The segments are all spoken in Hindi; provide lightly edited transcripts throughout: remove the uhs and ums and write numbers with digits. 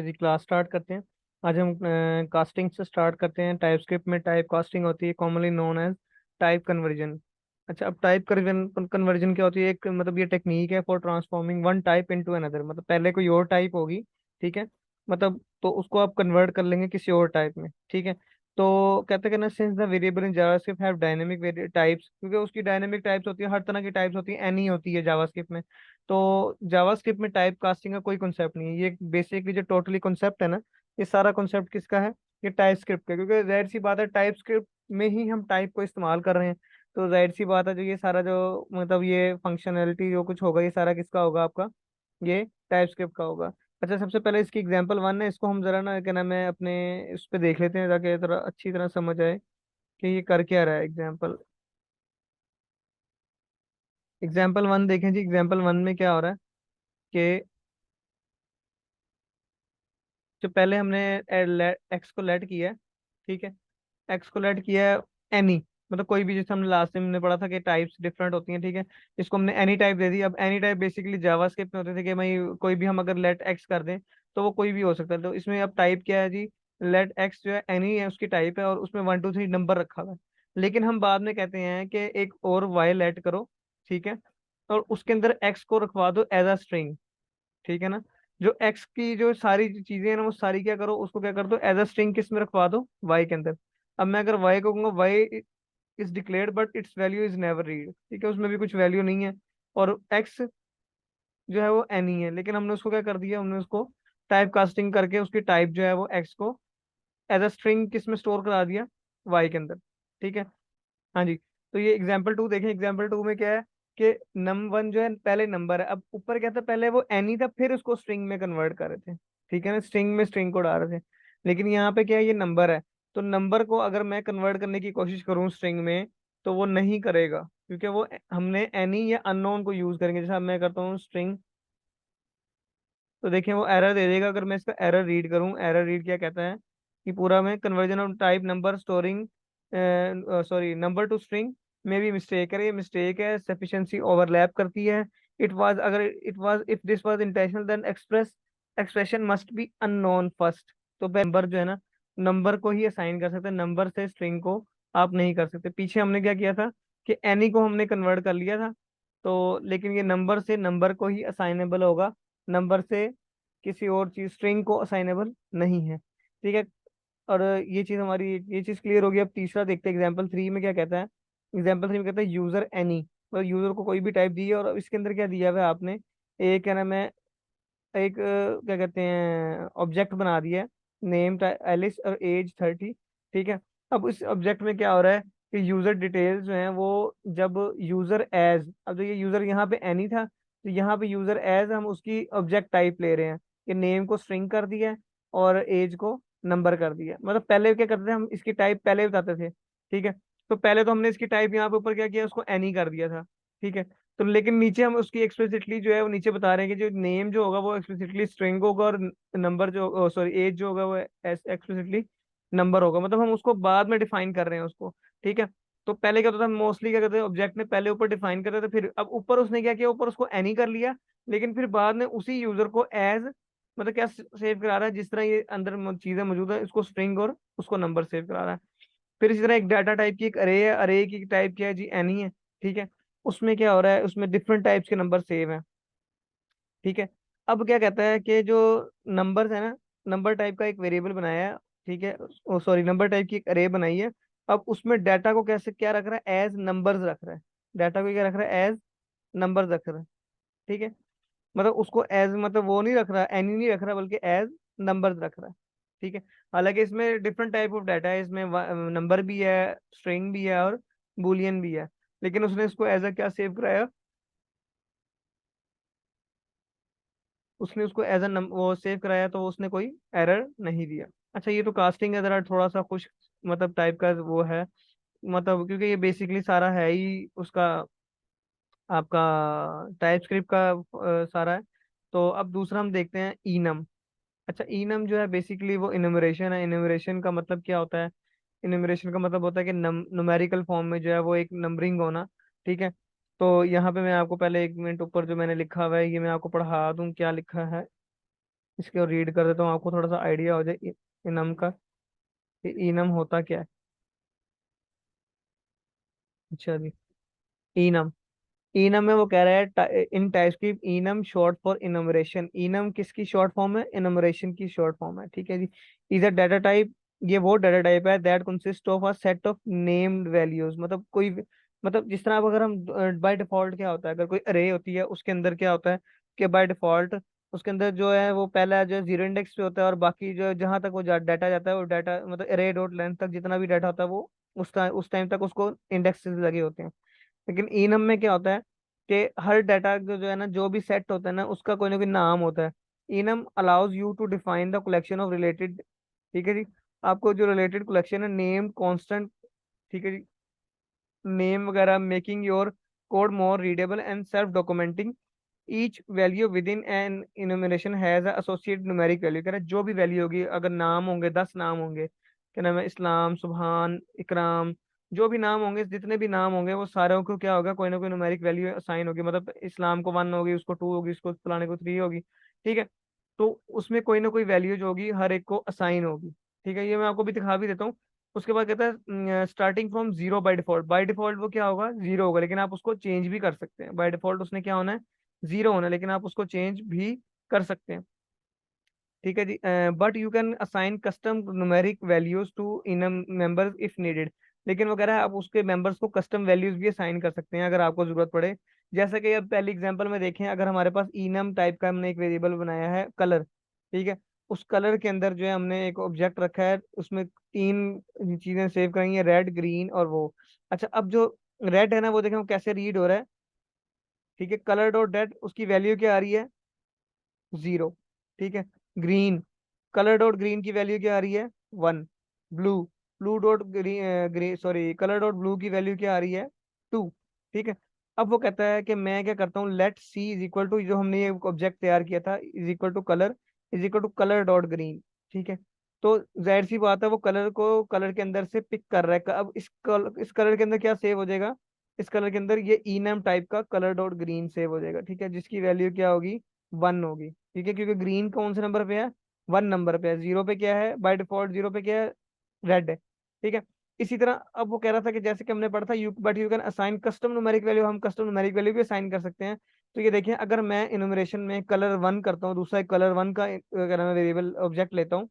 जी क्लास स्टार्ट करते हैं। आज हम कास्टिंग से स्टार्ट करते हैं। टाइप स्क्रिप्ट में टाइप कास्टिंग होती है, commonly known as type conversion. अच्छा, अब टाइप कन्वर्जन कन्वर्जन क्या होती है? एक मतलब ये टेक्निक है for transforming one type into another. मतलब पहले कोई और टाइप होगी, ठीक है, मतलब तो उसको आप कन्वर्ट कर लेंगे किसी और टाइप में, ठीक है। तो कहते हैं ना, since the variable in JavaScript have dynamic types, क्योंकि उसकी डायनेमिक टाइप्स होती है, हर तरह की टाइप्स होती है, एनी होती है जावास्क्रिप्ट में। तो जावास्क्रिप्ट में टाइप कास्टिंग का कोई कॉन्सेप्ट नहीं है। ये बेसिकली जो टोटली कॉन्सेप्ट है ना, ये सारा कॉन्सेप्ट किसका है? ये टाइप स्क्रिप्ट का, क्योंकि जाहिर सी बात है टाइप स्क्रिप्ट में ही हम टाइप को इस्तेमाल कर रहे हैं। तो जाहिर सी बात है जो ये सारा जो मतलब ये फंक्शनैलिटी जो कुछ होगा, ये सारा किसका होगा? आपका ये टाइप स्क्रिप्ट का होगा। अच्छा, सबसे पहले इसकी एग्जांपल वन है, इसको हम जरा ना क्या नाम है अपने इस पे देख लेते हैं, ताकि थोड़ा अच्छी तरह समझ आए कि ये कर क्या रहा है। एग्जाम्पल वन देखें जी। एग्जाम्पल वन में क्या हो रहा है कि जो पहले हमने एक्स को लेट किया है, ठीक है, एक्स को लेट किया है एनी, मतलब कोई भी, जैसे हमने लास्ट टाइम हमने पढ़ा था कि टाइप्स डिफरेंट होती हैं, ठीक है। इसको हमने एनी टाइप दे दी। अब एनी टाइप बेसिकली जावास्क्रिप्ट में होते थे कि भाई कोई भी हम अगर लेट एक्स कर दें तो वो कोई भी हो सकता है। तो इसमें अब टाइप क्या है जी? लेट एक्स जो है एनी है, उसकी टाइप है, और उसमें 1 2 3 नंबर रखा हुआ है। लेकिन हम बाद में कहते हैं कि एक और वाई लेट करो, ठीक है, और उसके अंदर एक्स को रखवा दो एज अ स्ट्रिंग, ठीक है ना। जो एक्स की जो सारी जो चीजें हैं ना, वो सारी क्या करो, उसको क्या कर दो एज अ स्ट्रिंग किस में रखवा दो? वाई के अंदर। अब मैं अगर वाई को कहूंगा Y is declared but its value is never read, ठीक है, उसमें भी कुछ वैल्यू नहीं है। और एक्स जो है वो एन ही है, लेकिन हमने उसको क्या कर दिया, हमने उसको टाइप कास्टिंग करके उसकी टाइप जो है वो एक्स को एज अ स्ट्रिंग किस में स्टोर करा दिया? वाई के अंदर, ठीक है। हाँ जी। तो ये एग्जाम्पल टू देखें। एग्जाम्पल टू में क्या है कि नम वन जो है पहले नंबर है। अब ऊपर क्या था, पहले वो एनी था, फिर उसको स्ट्रिंग में कन्वर्ट कर रहे थे, ठीक है ना, स्ट्रिंग में स्ट्रिंग को डाल रहे थे। लेकिन यहाँ पे क्या है, ये नंबर है। तो नंबर को अगर मैं कन्वर्ट करने की कोशिश करूँ स्ट्रिंग में, तो वो नहीं करेगा, क्योंकि वो हमने एनी या अननोन को यूज करेंगे। जैसे अब मैं करता हूँ स्ट्रिंग, तो देखिए वो एरर दे देगा। अगर मैं इसका एरर रीड करूँ, एरर रीड क्या कहता है कि पूरा में conversion of type number storing, sorry, number two string में भी मिस्टेक है। ये मिस्टेक है, सफिशिएंसी ओवरलैप करती है। इट वाज, अगर it was, if this was intentional then expression must be unknown first. तो नंबर जो है ना, नंबर को ही असाइन कर सकते हैं, नंबर से स्ट्रिंग को आप नहीं कर सकते। पीछे हमने क्या किया था कि एनी को हमने कन्वर्ट कर लिया था, तो लेकिन ये नंबर से नंबर को ही असाइनेबल होगा, नंबर से किसी और चीज स्ट्रिंग को असाइनेबल नहीं है, ठीक है। और ये चीज हमारी, ये चीज क्लियर होगी। अब तीसरा देखते हैं, एग्जाम्पल थ्री में क्या कहता है। एग्जाम्पल थ्री में कहता है यूजर एनी, मतलब यूजर को कोई भी टाइप दी है, और इसके अंदर क्या दिया हुआ है आपने, एक क्या नाम है, एक क्या कहते हैं ऑब्जेक्ट बना दिया है, नेम एलिस और एज 30, ठीक है। अब इस ऑब्जेक्ट में क्या हो रहा है कि यूजर डिटेल्स जो है वो, जब यूजर एज, अब जो ये यूजर यहाँ पे एनी था, तो यहाँ पे यूजर एज हम उसकी ऑब्जेक्ट टाइप ले रहे हैं कि नेम को स्ट्रिंग कर दिया है और एज को नंबर कर दिया। मतलब पहले क्या करते थे हम, इसकी टाइप पहले बताते थे, ठीक है। तो पहले तो हमने इसकी टाइप यहाँ पे ऊपर क्या किया, उसको एनी कर दिया था, ठीक है। तो लेकिन नीचे हम उसकी एक्सप्लिसिटली जो है वो नीचे बता रहे हैं कि जो नेम जो होगा वो एक्सप्लिसिटली स्ट्रिंग होगा, और नंबर जो, सॉरी, एज जो होगा वो एक्सप्लिसिटली नंबर होगा। मतलब हम उसको बाद में डिफाइन कर रहे हैं उसको, ठीक है। तो पहले क्या होता था, मोस्टली क्या करते थे, ऑब्जेक्ट ने पहले ऊपर डिफाइन करते थे, फिर अब ऊपर उसने क्या किया, ऊपर उसको एनी कर लिया, लेकिन फिर बाद में उसी यूजर को एज, मतलब क्या सेव करा रहा है, जिस तरह ये अंदर चीजें मौजूद है, इसको स्ट्रिंग और उसको नंबर सेव करा रहा है। फिर इसी तरह एक डाटा टाइप की एक अरे है, अरे की टाइप क्या है जी? एनी है, ठीक है। उसमें क्या हो रहा है, उसमें डिफरेंट टाइप्स के नंबर सेव है, ठीक है। अब क्या कहता है कि जो नंबर्स है ना, नंबर टाइप का एक वेरिएबल बनाया है, ठीक है, सॉरी, नंबर टाइप की एक अरे बनाई है। अब उसमें डाटा को कैसे क्या रख रहा है, एज नंबर्स रख रहा है। डाटा को क्या रख रहा है, एज नंबर्स रख रहा है, ठीक है। मतलब उसको एज, मतलब वो नहीं रख रहा, एनी नहीं रख रहा, बल्कि एज नंबर्स रख रहा है, ठीक है। हालांकि इसमें डिफरेंट टाइप ऑफ डाटा है, इसमें नंबर भी है, स्ट्रिंग भी है, और बुलियन भी है, लेकिन उसने इसको एज अ क्या सेव कराया, उसने उसको एज अ वो सेव कराया, तो उसने कोई एरर नहीं दिया। अच्छा, ये तो कास्टिंग है, जरा थोड़ा सा कुछ मतलब टाइप का वो है, मतलब क्योंकि ये बेसिकली सारा है ही उसका, आपका टाइप स्क्रिप्ट का सारा है। तो अब दूसरा हम देखते हैं इनम। अच्छा, इनम जो है बेसिकली वो इनुमरेशन है। इनुमरेशन का मतलब क्या होता है? इनुमरेशन का मतलब होता है कि न्यूमेरिकल फॉर्म में जो है वो एक नंबरिंग होना, ठीक है। तो यहाँ पे मैं आपको पहले 1 मिनट ऊपर जो मैंने लिखा हुआ है, ये मैं आपको पढ़ा दूं क्या लिखा है। इसको रीड कर देता हूँ, आपको थोड़ा सा आइडिया हो जाए इनम का, कि इनम होता क्या है। अच्छा जी, इनम, इनम में वो कह रहा है इन टाइप्स की, इनम शॉर्ट फॉर इनमरेशन, इनम किसकी शॉर्ट फॉर्म है, इनमरेशन की शॉर्ट फॉर्म है, ठीक है जी। इज अ डाटा टाइप, ये वो डाटा टाइप है that consist of a set of named values, मतलब कोई, मतलब जिस तरह अब अगर हम बाय डिफॉल्ट क्या होता है, अगर कोई अरे होती है उसके अंदर क्या होता है कि बाय डिफॉल्ट उसके अंदर जो है वो पहला जो जीरो इंडेक्स पे होता है, और बाकी जो जहां तक वो डाटा जाता है वो डाटा मतलब अरे डॉट लेंथ तक जितना भी डाटा होता है वो उस टाइम तक उसको इंडेक्स लगे होते हैं। लेकिन इनम में क्या होता है कि हर डाटा जो है ना, जो भी सेट होता है ना, उसका कोई ना कोई नाम होता है। Enum allows you to define the collection of related, ठीक है जी, आपको जो रिलेटेड कलेक्शन है नेम कांस्टेंट, ठीक है जी, नेम वगैरह, making your code more readable and self documenting. Each value within an enumeration has associate numeric value, कह रहा है जो भी वैल्यू होगी, अगर नाम होंगे 10 नाम होंगे, क्या नाम है, इस्लाम, सुबहान, इकराम, जो भी नाम होंगे, जितने भी नाम होंगे, वो सारों को क्या होगा, कोई ना कोई न्यूमेरिक वैल्यू असाइन होगी, मतलब इस्लाम को 1 होगी, उसको 2 होगी, उसको फलाने को 3 होगी, ठीक है। तो उसमें कोई ना कोई वैल्यू जो होगी हर एक को असाइन होगी, ठीक है। ये मैं आपको भी दिखा भी देता हूँ। उसके बाद कहता है starting from zero, by default वो क्या होगा, जीरो होगा, लेकिन आप उसको चेंज भी कर सकते हैं। बाय डिफॉल्ट उसने क्या होना है, जीरो होना है, लेकिन आप उसको चेंज भी कर सकते हैं, ठीक है जी। But you can assign custom numeric values to enum members if needed, लेकिन वो कह रहा है आप उसके मेंबर्स को कस्टम वैल्यूज भी असाइन कर सकते हैं अगर आपको जरूरत पड़े। जैसे कि अब पहली एग्जांपल में देखें, अगर हमारे पास इनम टाइप का हमने एक वेरिएबल बनाया है कलर, ठीक है, उस कलर के अंदर जो है हमने एक ऑब्जेक्ट रखा है, उसमें 3 चीजें सेव करेंगे, रेड, ग्रीन और वो। अच्छा, अब जो रेड है ना, वो देखें वो कैसे रीड हो रहा है, ठीक है, कलर डॉट रेड, उसकी वैल्यू क्या आ रही है, 0, ठीक है। ग्रीन, कलर डॉट ग्रीन की वैल्यू क्या आ रही है, 1। Blue, blue dot green green sorry colour dot blue की वैल्यू क्या आ रही है, 2, ठीक है। अब वो कहता है कि मैं क्या करता हूँ, let C is equal to, जो हमने ये ऑब्जेक्ट तैयार किया था, is equal to colour, is equal to colour dot green, ठीक है। तो जाहिर सी बात है वो कलर को कलर के अंदर से पिक कर रहा है। अब इस कलर के अंदर क्या सेव हो जाएगा, इस कलर के अंदर ये इनम टाइप का कलर डॉट ग्रीन सेव हो जाएगा, ठीक है, जिसकी वैल्यू क्या होगी, 1 होगी, ठीक है, क्योंकि ग्रीन कौन से नंबर पे है, 1 नंबर पे है, 0 पे क्या है, बाय डिफॉल्ट 0 पे क्या है, रेड है, ठीक है। इसी तरह अब वो कह रहा था कि जैसे कि हमने पढ़ा था, you can assign custom numeric value, हम कस्टम न्यूमेरिक वैल्यू भी असाइन कर सकते हैं। तो ये देखिए, अगर मैं इनुमरेशन में कलर 1 करता हूँ, दूसरा एक कलर 1 का अगर मैं वेरिएबल ऑब्जेक्ट लेता हूँ,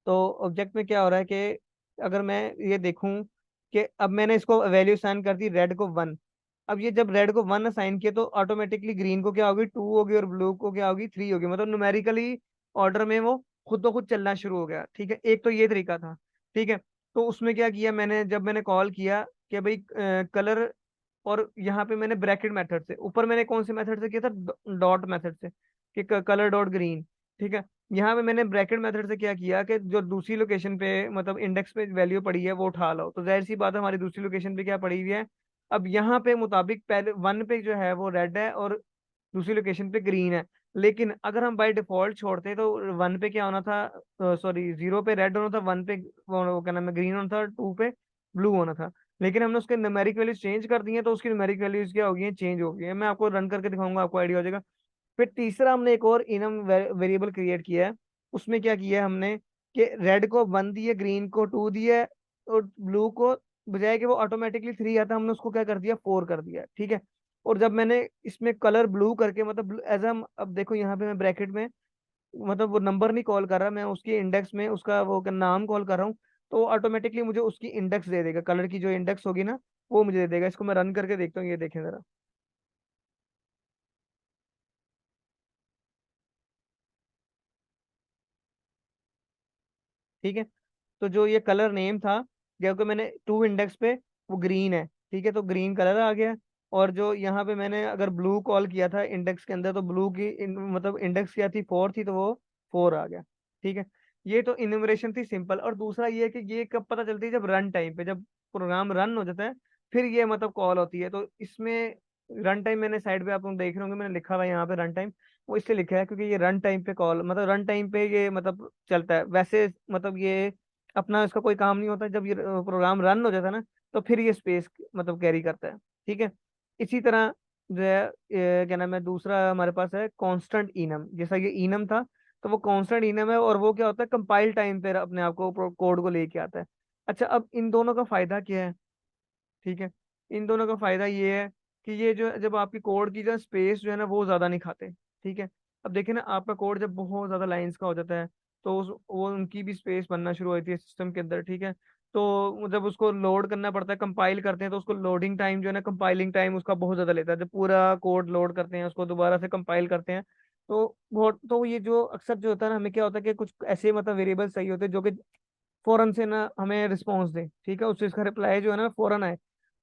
तो ऑब्जेक्ट में क्या हो रहा है कि अगर मैं ये देखूं कि अब मैंने इसको वैल्यू असाइन कर दी रेड को 1, अब ये जब रेड को 1 असाइन किया तो ऑटोमेटिकली ग्रीन को क्या होगी, 2 होगी, और ब्लू को क्या होगी, 3 होगी, मतलब न्यूमेरिकली ऑर्डर में वो खुद ब खुद चलना शुरू हो गया, ठीक है। एक तो ये तरीका था, ठीक है। तो उसमें क्या किया मैंने, जब मैंने कॉल किया कि भाई कलर, और यहाँ पे मैंने ब्रैकेट मेथड से, ऊपर मैंने कौन से मेथड से किया था, डॉट मेथड से, कि कलर डॉट ग्रीन, ठीक है। यहाँ पे मैंने ब्रैकेट मेथड से क्या किया कि जो दूसरी लोकेशन पे मतलब इंडेक्स पे वैल्यू पड़ी है वो उठा लो, तो जाहिर सी बात है हमारी दूसरी लोकेशन पे क्या पड़ी हुई है, अब यहाँ पे मुताबिक पहले 1 पे जो है वो रेड है और दूसरी लोकेशन पे ग्रीन है। लेकिन अगर हम बाय डिफॉल्ट छोड़ते तो 1 पे क्या होना था, सॉरी 0 पे रेड होना था, 1 पे वो क्या नाम है, ग्रीन होना था, 2 पे ब्लू होना था। लेकिन हमने उसके न्यूमेरिक वैल्यूज चेंज कर दी हैं, तो उसकी न्यूमेरिक वैल्यूज क्या हो गई हैं, चेंज हो गई है। मैं आपको रन करके दिखाऊंगा, आपको आइडिया हो जाएगा। फिर तीसरा हमने एक और इनम वेरिएबल क्रिएट किया है। उसमें क्या किया है हमने कि रेड को 1 दिया, ग्रीन को 2 दिया, और ब्लू को बजाय कि वो ऑटोमेटिकली 3 आता, हमने उसको क्या कर दिया, 4 कर दिया, ठीक है। और जब मैंने इसमें कलर ब्लू करके, मतलब एज हम अब देखो यहाँ पे मैं ब्रैकेट में, मतलब वो नंबर नहीं कॉल कर रहा, मैं उसकी इंडेक्स में उसका वो नाम कॉल कर रहा हूँ, तो ऑटोमेटिकली मुझे उसकी इंडेक्स दे देगा, कलर की जो इंडेक्स होगी ना वो मुझे दे देगा। इसको मैं रन करके देखता हूँ, ये देखें जरा, ठीक है। तो जो ये कलर नेम था, क्योंकि मैंने 2 इंडेक्स पे, वो ग्रीन है, ठीक है, तो ग्रीन कलर आ गया। और जो यहाँ पे मैंने अगर ब्लू कॉल किया था इंडेक्स के अंदर, तो ब्लू की मतलब इंडेक्स क्या थी, 4 थी, तो वो 4 आ गया, ठीक है। ये तो इन्यूमरेशन थी सिंपल। और दूसरा ये है कि ये कब पता चलती है, जब रन टाइम पे, जब प्रोग्राम रन हो जाता है, फिर ये मतलब कॉल होती है। तो इसमें रन टाइम मैंने साइड पे आप लोग देख रहे होंगे, मैंने लिखा हुआ है यहाँ पे रन टाइम, वो इसलिए लिखा है क्योंकि ये रन टाइम पे कॉल, मतलब रन टाइम पे ये मतलब चलता है। वैसे मतलब ये अपना इसका कोई काम नहीं होता, जब ये प्रोग्राम रन हो जाता है ना, तो फिर ये स्पेस मतलब कैरी करता है, ठीक है। इसी तरह जो है क्या नाम है, दूसरा हमारे पास है कांस्टेंट इनम। जैसा ये इनम था, तो वो कांस्टेंट इनम है, और वो क्या होता है, कंपाइल टाइम पे अपने आप को कोड को लेके आता है। अच्छा, अब इन दोनों का फायदा क्या है? ठीक है, इन दोनों का फायदा ये है कि ये जो जब आपकी कोड की जो स्पेस जो है ना वो ज्यादा नहीं खाते। ठीक है, अब देखिए ना, आपका कोड जब बहुत ज्यादा लाइंस का हो जाता है, तो वो उनकी भी स्पेस बनना शुरू होती है सिस्टम के अंदर। ठीक है, तो जब उसको लोड करना पड़ता है, कंपाइल करते हैं, तो उसको लोडिंग टाइम जो है ना, कंपाइलिंग टाइम उसका बहुत ज्यादा लेता है। जब पूरा कोड लोड करते हैं, उसको दोबारा से कंपाइल करते हैं, तो बहुत, तो ये जो अक्सर जो होता है ना, हमें क्या होता है कि कुछ ऐसे मतलब वेरिएबल चाहिए होते हैं जो कि फौरन से ना हमें रिस्पॉन्स दे। ठीक है, उस चीज का रिप्लाई जो है ना फौरन आए।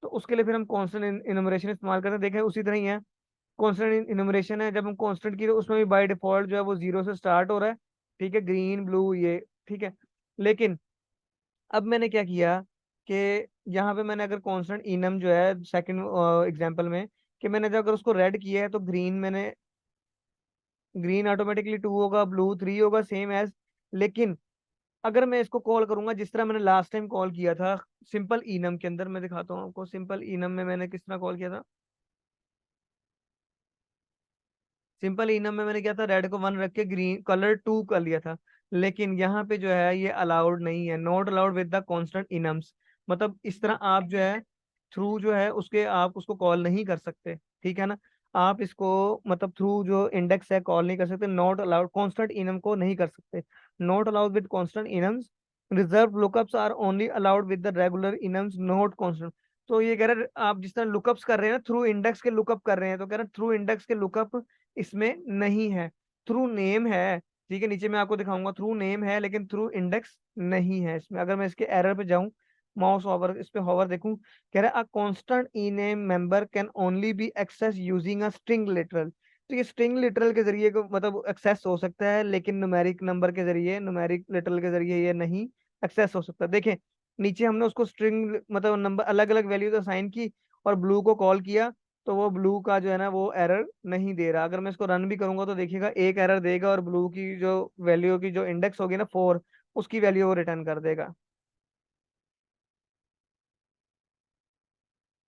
तो उसके लिए फिर हम कांस्टेंट इनुमरेशन इस्तेमाल करते हैं। देखें, उसी तरह ही है, कांस्टेंट इनुमरेशन है। जब हम कांस्टेंट की, तो उसमें भी बाय डिफॉल्ट जो है वो जीरो से स्टार्ट हो रहा है। ठीक है, ग्रीन ब्लू ये। ठीक है, लेकिन अब मैंने क्या किया कि यहाँ पे मैंने अगर कांस्टेंट इनम जो है सेकंड एग्जांपल में, कि मैंने जब अगर उसको रेड किया है, तो ग्रीन मैंने, ग्रीन ऑटोमेटिकली 2 होगा, ब्लू 3 होगा, सेम एज। लेकिन अगर मैं इसको कॉल करूंगा जिस तरह मैंने लास्ट टाइम कॉल किया था सिंपल इनम के अंदर, मैं दिखाता हूँ आपको सिंपल इनम में मैंने किस तरह कॉल किया था। सिंपल इनम में मैंने क्या था, रेड को 1 रख के ग्रीन कलर 2 कर लिया था। लेकिन यहाँ पे जो है ये अलाउड नहीं है, not allowed with the constant enums. मतलब इस तरह आप जो है थ्रू जो है उसके आप उसको कॉल नहीं कर सकते। ठीक है ना, आप इसको मतलब थ्रू जो इंडेक्स है कॉल नहीं कर सकते, नॉट अलाउड कांस्टेंट इनम को नहीं कर सकते। Not allowed with constant enums, reserve lookups are only allowed with the regular enums not constant. तो ये कह रहा है आप जिस तरह लुकअप्स कर रहे हैं ना, थ्रू इंडेक्स के लुकअप कर रहे हैं, तो कह रहा है थ्रू इंडेक्स के लुकअप इसमें नहीं है। थ्रू नेम है, ठीक है, नीचे मैं आपको दिखाऊंगा, थ्रू नेम है लेकिन थ्रू इंडेक्स नहीं है इसमें। अगर मैं इसके एरर पे जाऊं, माउस ओवर इस पे होवर देखूं, कह रहा है a constant enum member can only be access using a string literal. तो ये स्ट्रिंग लिटरल के जरिए को मतलब एक्सेस हो सकता है, लेकिन न्यूमेरिक नंबर के जरिए, न्यूमेरिक लिटरल के जरिए ये नहीं एक्सेस हो सकता। देखें, नीचे हमने उसको स्ट्रिंग मतलब नंबर अलग अलग वैल्यूज असाइन की, और ब्लू को कॉल किया, तो वो ब्लू का जो है ना वो एरर नहीं दे रहा। अगर मैं इसको रन भी करूंगा तो देखिएगा एक एरर देगा, और ब्लू की जो वैल्यू की जो इंडेक्स होगी ना 4, उसकी वैल्यू वो रिटर्न कर देगा।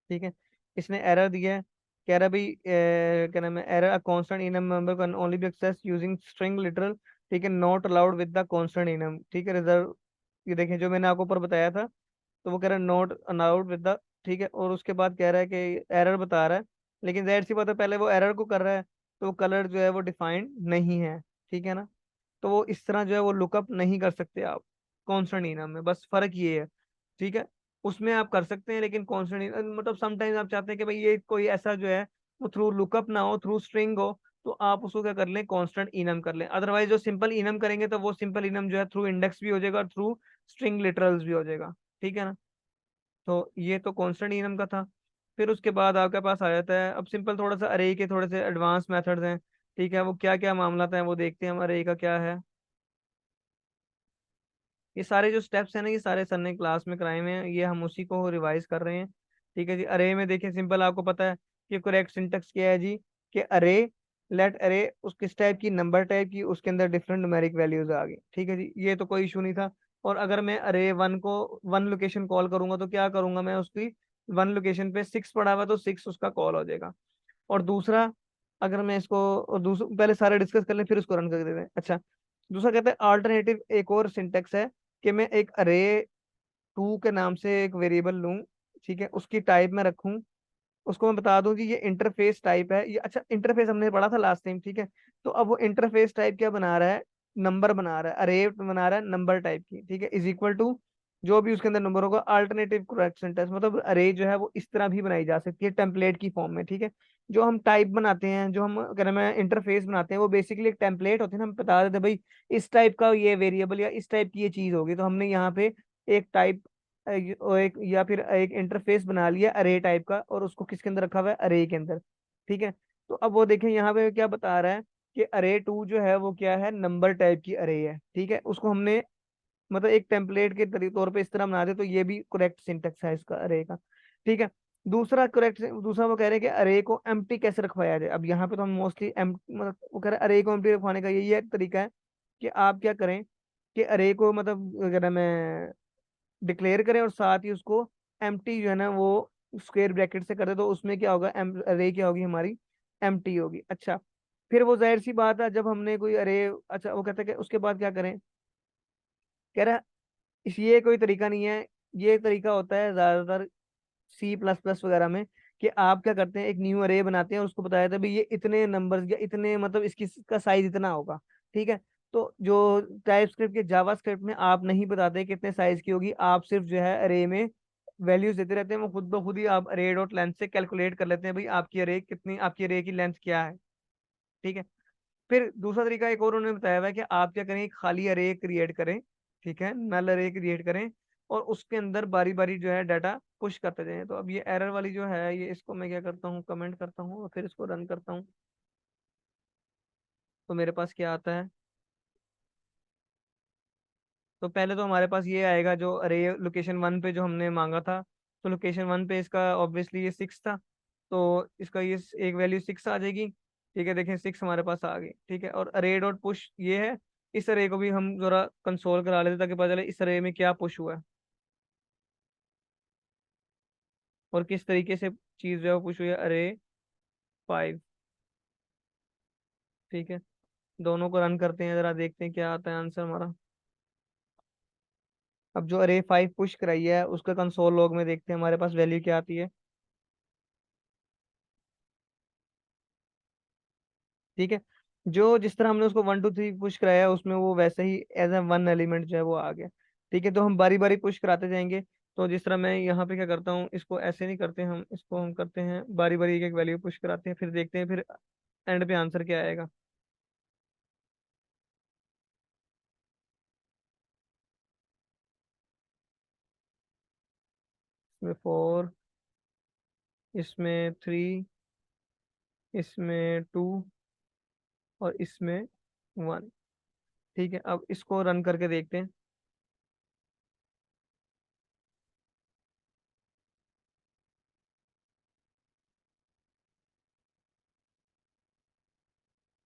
ठीक है, इसने एरर दिया है, कह रहा भाई क्या नाम है, error a constant enum member can only be access using string literal. ठीक है, not allowed with the constant enum. ठीक है, रिजर्व, ये देखें जो मैंने आपको ऊपर बताया था, तो वो कह रहा है नॉट अलाउड विद द। ठीक है, और उसके बाद कह रहा है कि एरर बता रहा है, लेकिन जाहिर सी बात है पहले वो एरर को कर रहा है, तो कलर जो है वो डिफाइंड नहीं है। ठीक है ना, तो वो इस तरह जो है वो लुकअप नहीं कर सकते आप कांस्टेंट इनम में, बस फर्क ये है। ठीक है, उसमें आप कर सकते हैं, लेकिन कांस्टेंट मतलब समटाइम्स आप चाहते हैं कि भाई ये कोई ऐसा जो है वो थ्रू लुकअप ना हो, थ्रू स्ट्रिंग हो, तो आप उसको क्या कर लें, कांस्टेंट इनम कर लें। अदरवाइज जो सिंपल इनम करेंगे, तो वो सिंपल इनम जो है थ्रू इंडेक्स भी हो जाएगा और थ्रू स्ट्रिंग लिटरल्स भी हो जाएगा। ठीक है ना, तो ये तो कांस्टेंट इनम का था। फिर उसके बाद आपके पास आ जाता है अब सिंपल, थोड़ा सा अरे के थोड़े से एडवांस मेथड्स हैं। ठीक है, वो क्या क्या मामला है वो देखते हैं हम, अरे का क्या है। ये सारे जो स्टेप्स हैं ना, ये सारे सर ने क्लास में कराए हुए हैं, ये हम उसी को रिवाइज कर रहे हैं। ठीक है जी, अरे में देखिए सिंपल आपको पता है कि करेक्ट सिंटेक्स क्या है जी, कि अरे, लेट अरे उस किस टाइप की, नंबर टाइप की, उसके अंदर डिफरेंट न्यूमेरिक वैल्यूज आ गई। ठीक है जी, ये तो कोई इशू नहीं था। और अगर मैं अरे वन को वन लोकेशन कॉल करूंगा, तो क्या करूंगा मैं, उसकी वन लोकेशन पे 6 पड़ा हुआ, तो 6 उसका कॉल हो जाएगा। और दूसरा, अगर मैं इसको, और दूसरा पहले सारे डिस्कस कर लें फिर उसको रन कर देते हैं। अच्छा, दूसरा कहता है अल्टरनेटिव, एक और सिंटेक्स है कि मैं एक अरे टू के नाम से एक वेरिएबल लूं। ठीक है, उसकी टाइप में रखूं, उसको मैं बता दूं कि ये इंटरफेस टाइप है ये। अच्छा, इंटरफेस हमने पढ़ा था लास्ट टाइम। ठीक है, तो अब वो इंटरफेस टाइप क्या बना रहा है, नंबर बना रहा है, अरे बना रहा है नंबर टाइप की। ठीक है, इज इक्वल टू जो भी उसके अंदर नंबर होगा, अल्टरनेटिव करेक्ट सिंटेक्स, मतलब अरे जो है वो इस तरह भी बनाई जा सकती है टेम्पलेट की फॉर्म में। ठीक है, जो हम टाइप बनाते हैं, जो हम क्या नाम है इंटरफेस बनाते हैं, वो बेसिकली एक टेम्पलेट होती है ना, हम बता देते हैं भाई इस टाइप का ये वेरिएबल या इस टाइप की ये चीज होगी, तो हमने यहाँ पे एक टाइप एक या फिर एक इंटरफेस बना लिया अरे टाइप का, और उसको किसके अंदर रखा हुआ है, अरे के अंदर। ठीक है, तो अब वो देखें यहाँ पे क्या बता रहा है कि अरे टू जो है वो क्या है, नंबर टाइप की अरे है। ठीक है, उसको हमने मतलब एक टेम्पलेट के तौर पे इस तरह बना दे, तो ये भी करेक्ट सिंटेक्स है इसका अरे का। ठीक है, दूसरा करेक्ट, दूसरा वो कह रहे हैं कि अरे को एम्प्टी कैसे रखवाया जाए। अब यहाँ पे तो हम मोस्टली एम मतलब वो कह रहे हैं अरे को एम्प्टी रखवाने का यही एक तरीका है कि आप क्या करें कि अरे को मतलब क्या नाम है डिक्लेयर करें, और साथ ही उसको एम्प्टी जो है ना वो स्क्वायर ब्रैकेट से कर दे तो उसमें क्या होगा, अरे क्या होगी हमारी, एम्प्टी होगी। अच्छा, फिर वो जाहिर सी बात है जब हमने कोई अरे, अच्छा वो कहता है कि उसके बाद क्या करें, कह रहा है ये कोई तरीका नहीं है, ये तरीका होता है ज्यादातर C++ वगैरह में, कि आप क्या करते हैं एक न्यू अरे बनाते हैं और उसको बताया था भाई ये इतने नंबर्स या इतने मतलब इसकी इसका साइज इतना होगा, ठीक है। तो जो टाइप स्क्रिप्ट के जावा स्क्रिप्ट में आप नहीं बताते कितने साइज की होगी, आप सिर्फ जो है अरे में वैल्यूज देते रहते हैं, वो खुद ब खुद ही आप अरे डॉट लेंथ से कैलकुलेट कर लेते हैं भाई आपकी अरे कितनी, आपकी अरे की लेंथ क्या है, ठीक है। फिर दूसरा तरीका एक और उन्होंने बताया हुआ है कि आप क्या करें, एक खाली अरे क्रिएट करें, ठीक है, नल अरे क्रिएट करें और उसके अंदर बारी बारी जो है डाटा पुश करते जाएं। तो अब ये एरर वाली जो है ये, इसको मैं क्या करता हूँ, कमेंट करता हूँ और फिर इसको रन करता हूँ। तो मेरे पास क्या आता है, तो पहले तो हमारे पास ये आएगा जो अरे लोकेशन 1 पे जो हमने मांगा था, तो लोकेशन 1 पे इसका ऑब्वियसली ये 6 था, तो इसका ये एक वैल्यू 6 आ जाएगी, ठीक है। देखें 6 हमारे पास आ गई, ठीक है। और अरे डॉट पुश ये है, इस अरे को भी हम जरा कंसोल करा लेते ताकि पता चले इस अरे में क्या पुश हुआ है और किस तरीके से चीज जो है पुश हुई है, अरे 5, ठीक है। दोनों को रन करते हैं, जरा देखते हैं क्या आता है आंसर हमारा। अब जो अरे 5 पुश कराई है उसका कंसोल लॉग में देखते हैं हमारे पास वैल्यू क्या आती है, ठीक है। जो जिस तरह हमने उसको 1 2 3 पुश कराया उसमें वो वैसे ही एज ए वन एलिमेंट जो है वो आ गया, ठीक है। तो हम बारी बारी पुश कराते जाएंगे। तो जिस तरह मैं यहाँ पे क्या करता हूँ, इसको ऐसे नहीं करते हम, इसको हम करते हैं बारी बारी एक एक वैल्यू पुश कराते हैं, फिर देखते हैं फिर एंड पे आंसर क्या आएगा। इसमें 4, इसमें 3, इसमें 2 और इसमें 1, ठीक है। अब इसको रन करके देखते हैं,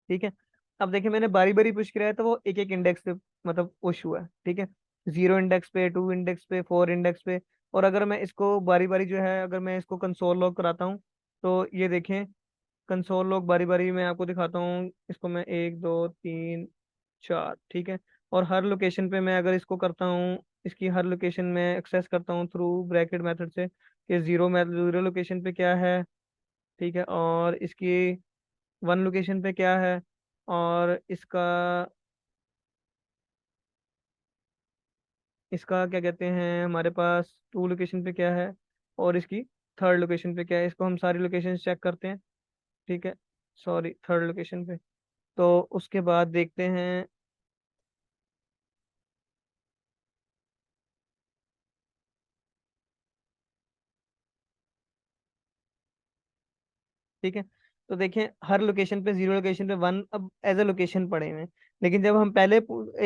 ठीक है। अब देखिए मैंने बारी बारी पुश कराया तो वो एक एक इंडेक्स पे मतलब पुश हुआ है, ठीक है। 0 इंडेक्स पे, 2 इंडेक्स पे, 4 इंडेक्स पे। और अगर मैं इसको बारी बारी जो है, अगर मैं इसको कंसोल लॉग कराता हूँ तो ये देखें, कंसोल लॉग बारी बारी मैं आपको दिखाता हूँ, इसको मैं 1 2 3 4, ठीक है। और हर लोकेशन पे मैं अगर इसको करता हूँ, इसकी हर लोकेशन में एक्सेस करता हूँ थ्रू ब्रैकेट मेथड से कि जीरो लोकेशन पे क्या है, ठीक है। और इसकी 1 लोकेशन पे क्या है, और इसका इसका क्या कहते हैं हमारे पास 2 लोकेशन पे क्या है, और इसकी 3rd लोकेशन पे क्या है, इसको हम सारी लोकेशन चेक करते हैं, ठीक है। सॉरी 3rd लोकेशन पे। तो उसके बाद देखते हैं, ठीक है। तो देखें हर लोकेशन पे 0 लोकेशन पे 1 अब एज ए लोकेशन पड़े हुए हैं, लेकिन जब हम पहले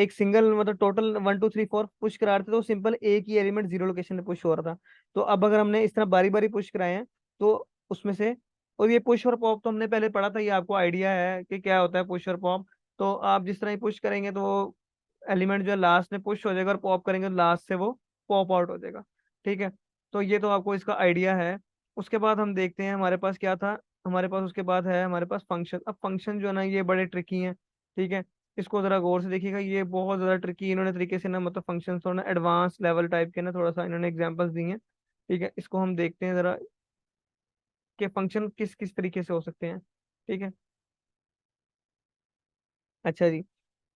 एक सिंगल मतलब टोटल 1 2 3 4 पुश करा रहे थे तो सिंपल एक ही एलिमेंट 0 लोकेशन पे पुश हो रहा था। तो अब अगर हमने इस तरह बारी बारी पुश कराए हैं तो उसमें से, और ये पुश और पॉप तो हमने पहले पढ़ा था, ये आपको आइडिया है कि क्या होता है पुश और पॉप। तो आप जिस तरह ही पुश करेंगे तो वो एलिमेंट जो है लास्ट में पुश हो जाएगा और पॉप करेंगे तो लास्ट से वो पॉप आउट हो जाएगा, ठीक है। तो ये तो आपको इसका आइडिया है। उसके बाद हम देखते हैं हमारे पास क्या था, हमारे पास उसके बाद है हमारे पास फंक्शन। अब फंक्शन जो है ना ये बड़े ट्रिकी हैं, ठीक है। इसको जरा गौर से देखिएगा, ये बहुत ज्यादा ट्रिकी इन्होंने तरीके से ना, मतलब फंक्शन थोड़ा ना एडवांस लेवल टाइप के ना, थोड़ा सा इन्होंने एग्जांपल्स दी हैं, ठीक है। इसको हम देखते हैं जरा कि फंक्शन किस किस तरीके से हो सकते हैं, ठीक है। अच्छा जी,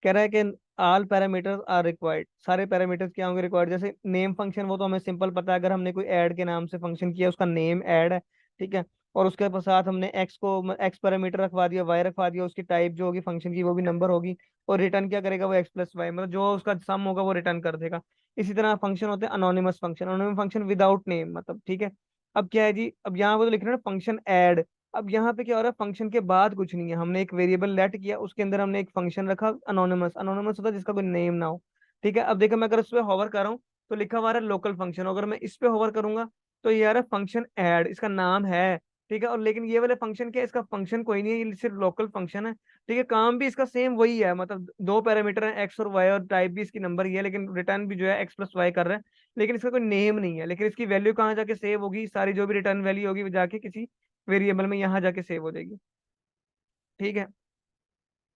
कह रहा है कि ऑल पैरामीटर्स आर रिक्वायर्ड, सारे पैरामीटर्स क्या होंगे रिक्वायर्ड। जैसे नेम फंक्शन वो तो हमें सिंपल पता है, अगर हमने कोई ऐड के नाम से फंक्शन किया उसका नेम ऐड है, ठीक है। और उसके साथ हमने एक्स को एक्स पैरामीटर रखवा दिया, वाई रखवा दिया, उसकी टाइप जो होगी फंक्शन की वो भी नंबर होगी, और रिटर्न क्या करेगा वो x+y, मतलब जो उसका सम होगा वो रिटर्न कर देगा। इसी तरह फंक्शन होते हैं anonymous function, anonymous function without name, मतलब ठीक है। अब क्या है जी, अब यहाँ पे तो लिख रहे हैं फंक्शन ऐड। अब यहाँ पे क्या हो रहा है, फंक्शन के बाद कुछ नहीं है, हमने एक वेरिएबल लेट किया, उसके अंदर हमने एक फंक्शन रखा अनोनिमस, अनोनिमस होता है जिसका कोई नेम ना हो, ठीक है। अब देखो मैं अगर उस पर होवर कर रहा हूँ तो लिखा हुआ है लोकल फंक्शन, अगर मैं इस पे होवर करूंगा तो ये आ रहा है फंक्शन ऐड, इसका नाम है, ठीक है। और लेकिन ये वाले फंक्शन क्या है, इसका फंक्शन कोई नहीं है, ये सिर्फ लोकल फंक्शन है, ठीक है, काम भी इसका सेम वही है, मतलब दो पैरामीटर है एक्स और वाई, और टाइप भी इसकी नंबर ही है, लेकिन रिटर्न भी जो है एक्स प्लस वाई कर रहा है, लेकिन इसका कोई नेम नहीं है। लेकिन इसकी वैल्यू कहाँ जाके सेव होगी, सारी जो भी रिटर्न वैल्यू होगी वो जाके किसी वेरिएबल में यहाँ जाके सेव हो जाएगी। ठीक है,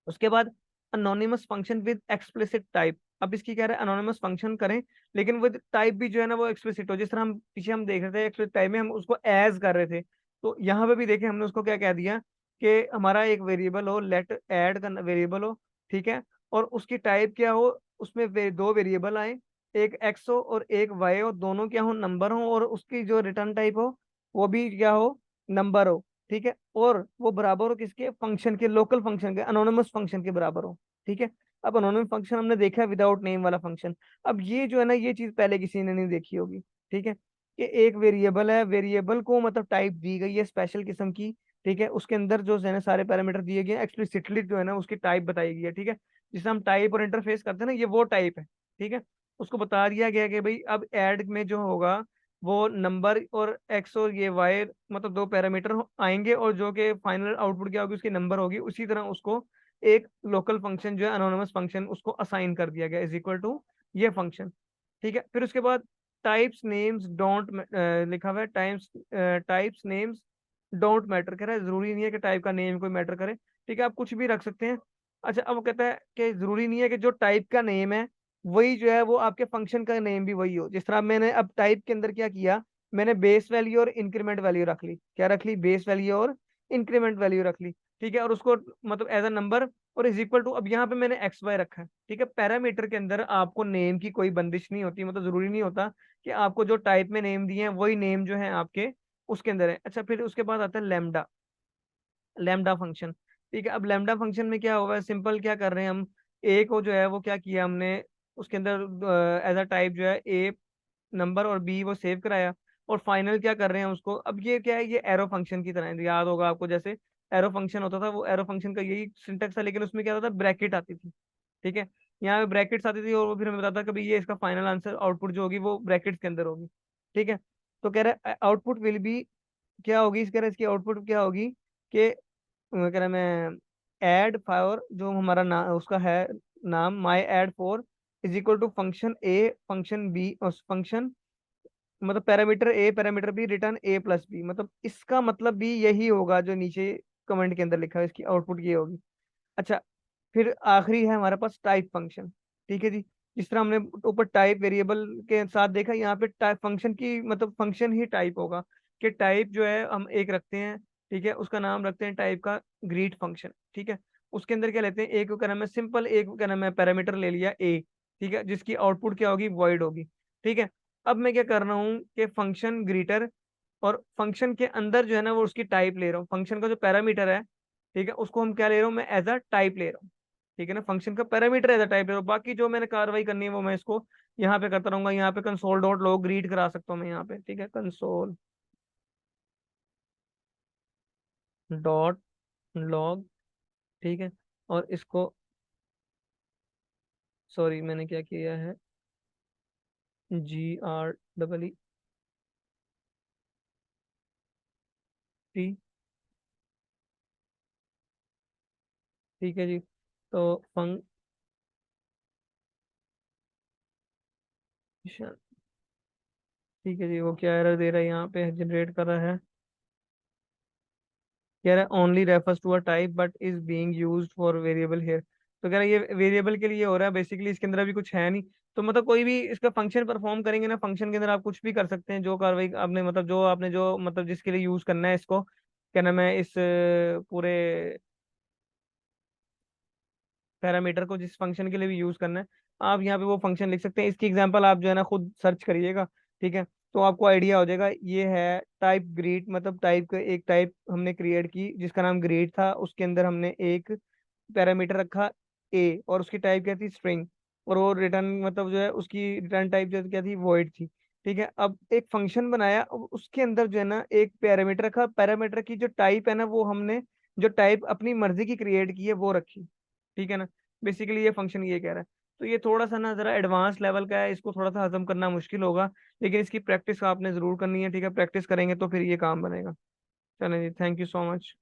उसके बाद anonymous function with explicit type. अब इसकी कह रहे हैं अनोनिमस फंक्शन करें, लेकिन विद टाइप भी जो है ना वो एक्सप्लिसिट हो। जिस तरह हम पीछे हम देख रहे थे एक्सप्लिसिट टाइप में हम उसको एज कर रहे थे, तो यहाँ पे भी देखें हमने उसको क्या कह दिया कि हमारा एक वेरिएबल हो, लेट ऐड का वेरिएबल हो, ठीक है, और उसकी टाइप क्या हो, उसमें दो वेरिएबल आए, एक एक्स हो और एक वाई हो, दोनों क्या हो, नंबर हो, और उसकी जो रिटर्न टाइप हो वो भी क्या हो, नंबर हो। ठीक है, और वो बराबर हो किसके, फंक्शन के, लोकल फंक्शन के, अनोनिमस फंक्शन के बराबर हो। ठीक है, अब अनोनिमस फंक्शन हमने देखा है विदाउट नेम वाला फंक्शन। अब ये जो है ना, ये चीज पहले किसी ने नहीं देखी होगी। ठीक है, कि एक वेरिएबल है, वेरिएबल को मतलब टाइप दी गई है स्पेशल किस्म की। ठीक है, उसके अंदर जो है ना सारे पैरामीटर दिए गए हैं, एक्सप्लिसिटली जो है ना उसकी टाइप बताई गई है। ठीक है, जिसे हम टाइप और इंटरफेस करते हैं ना, ये वो टाइप है। ठीक है, उसको बता दिया गया कि भाई अब ऐड में जो होगा वो नंबर और एक्स और ये वाई, मतलब दो पैरामीटर आएंगे, और जो कि फाइनल आउटपुट क्या होगी उसकी नंबर होगी। उसी तरह उसको एक लोकल फंक्शन जो है अनोनिमस फंक्शन उसको असाइन कर दिया गया इज इक्वल टू ये फंक्शन। ठीक है, फिर उसके बाद टाइप्स नेम्स डोंट लिखा हुआ है, टाइप्स नेम्स डोंट मैटर, कह रहा है जरूरी नहीं है कि टाइप का नेम कोई मैटर करे। ठीक है, आप कुछ भी रख सकते हैं। अच्छा, अब वो कहता है कि जरूरी नहीं है कि जो टाइप का नेम है वही जो है वो आपके फंक्शन का नेम भी वही हो। जिस तरह मैंने अब टाइप के अंदर क्या किया, मैंने बेस वैल्यू और इंक्रीमेंट वैल्यू रख ली, क्या रख ली, बेस वैल्यू और इंक्रीमेंट वैल्यू रख ली। ठीक है, और उसको मतलब एज अ नंबर, और इज इक्वल टू, अब यहाँ पे मैंने एक्स वाई रखा है। ठीक है, पैरामीटर के अंदर आपको नेम की कोई बंदिश नहीं होती, मतलब जरूरी नहीं होता कि आपको जो टाइप में नेम दिए हैं वही नेम जो है आपके उसके अंदर है। अच्छा, फिर उसके बाद आता है लेमडा, लेमडा फंक्शन। ठीक है, अब लेमडा फंक्शन में क्या होगा, सिंपल क्या कर रहे हैं हम, ए को जो है वो क्या किया हमने, उसके अंदर एज अ टाइप जो है ए नंबर और बी वो सेव कराया, और फाइनल क्या कर रहे हैं उसको। अब ये क्या है, ये एरो फंक्शन की तरह है, याद होगा आपको, जैसे एरो फंक्शन होता था, वो एरो फंक्शन का यही सिंटेक्स था, लेकिन उसमें क्या होता था, ब्रैकेट आती थी। ठीक है, यहाँ पे ब्रैकेट्स आती थी, और वो फिर हमें बताता कभी ये इसका फाइनल आंसर आउटपुट जो होगी वो ब्रैकेट्स के अंदर होगी। ठीक है, तो कह रहा है आउटपुट विल बी क्या होगी, इस कह रहा है इसकी आउटपुट क्या होगी कि कह रहा मैं एड फॉर जो हमारा उसका है नाम, my add for is equal to function A function B, function मतलब parameter A parameter B return A plus B, मतलब इसका मतलब भी यही होगा जो नीचे कमेंट के अंदर लिखा है, इसकी आउटपुट ये होगी। अच्छा, फिर आखिरी है हमारे पास टाइप फंक्शन। ठीक है जी, जिस तरह हमने ऊपर टाइप वेरिएबल के साथ देखा, यहाँ पे टाइप फंक्शन की मतलब फंक्शन ही टाइप होगा, कि टाइप जो है हम एक रखते हैं। ठीक है, उसका नाम रखते हैं टाइप का ग्रीट फंक्शन। ठीक है, उसके अंदर क्या लेते हैं, एक का नाम है सिंपल, एक का नाम है पैरामीटर ले लिया ए। ठीक है, जिसकी आउटपुट क्या होगी, वॉइड होगी। ठीक है, अब मैं क्या कर रहा हूँ कि फंक्शन ग्रीटर, और फंक्शन के अंदर जो है ना वो उसकी टाइप ले रहा हूँ, फंक्शन का जो पैरामीटर है। ठीक है, उसको हम क्या ले रहा हूँ, मैं एज अ टाइप ले रहा हूँ। ठीक है ना, फंक्शन का पैरामीटर एज अ टाइप ले रहा हूँ, बाकी जो मैंने कार्रवाई करनी है वो मैं इसको यहाँ पे करता रहूंगा। यहाँ पे कंसोल डॉट लॉग रीड करा सकता हूँ मैं यहाँ पे। ठीक है, कंसोल डॉट लॉग। ठीक है, और इसको, सॉरी मैंने क्या किया है, GREET। ठीक है जी, तो फंक्शन, ठीक है जी, वो क्या एरर दे रहा है यहाँ पे, जनरेट कर रहा है, कह रहा है only refers to a type but is being used for variable here. तो कह रहा है ये वेरिएबल के लिए हो रहा है, बेसिकली इसके अंदर अभी कुछ है नहीं। तो मतलब कोई भी इसका फंक्शन परफॉर्म करेंगे ना, फंक्शन के अंदर आप कुछ भी कर सकते हैं, जो कार्रवाई आपने मतलब जो आपने जो मतलब जिसके लिए यूज करना है इसको, क्या नाम है, इस पूरे पैरामीटर को जिस फंक्शन के लिए भी यूज करना है, आप यहाँ पे वो फंक्शन लिख सकते हैं। इसकी एग्जांपल आप जो है ना खुद सर्च करिएगा। ठीक है, तो आपको आइडिया हो जाएगा। ये है टाइप ग्रीट, मतलब टाइप का एक टाइप हमने क्रिएट की जिसका नाम ग्रीट था, उसके अंदर हमने एक पैरामीटर रखा ए, और उसकी टाइप क्या थी, स्ट्रिंग, और वो रिटर्न मतलब जो है उसकी रिटर्न टाइप जो क्या थी, वॉइड थी। ठीक है, अब एक फंक्शन बनाया, अब उसके अंदर जो है ना एक पैरामीटर रखा, पैरामीटर की जो टाइप है ना वो हमने जो टाइप अपनी मर्जी की क्रिएट की है वो रखी। ठीक है ना, बेसिकली ये फंक्शन ये कह रहा है। तो ये थोड़ा सा ना जरा एडवांस लेवल का है, इसको थोड़ा सा हजम करना मुश्किल होगा, लेकिन इसकी प्रैक्टिस आपने जरूर करनी है। ठीक है, प्रैक्टिस करेंगे तो फिर ये काम बनेगा। चलें जी, थैंक यू सो मच।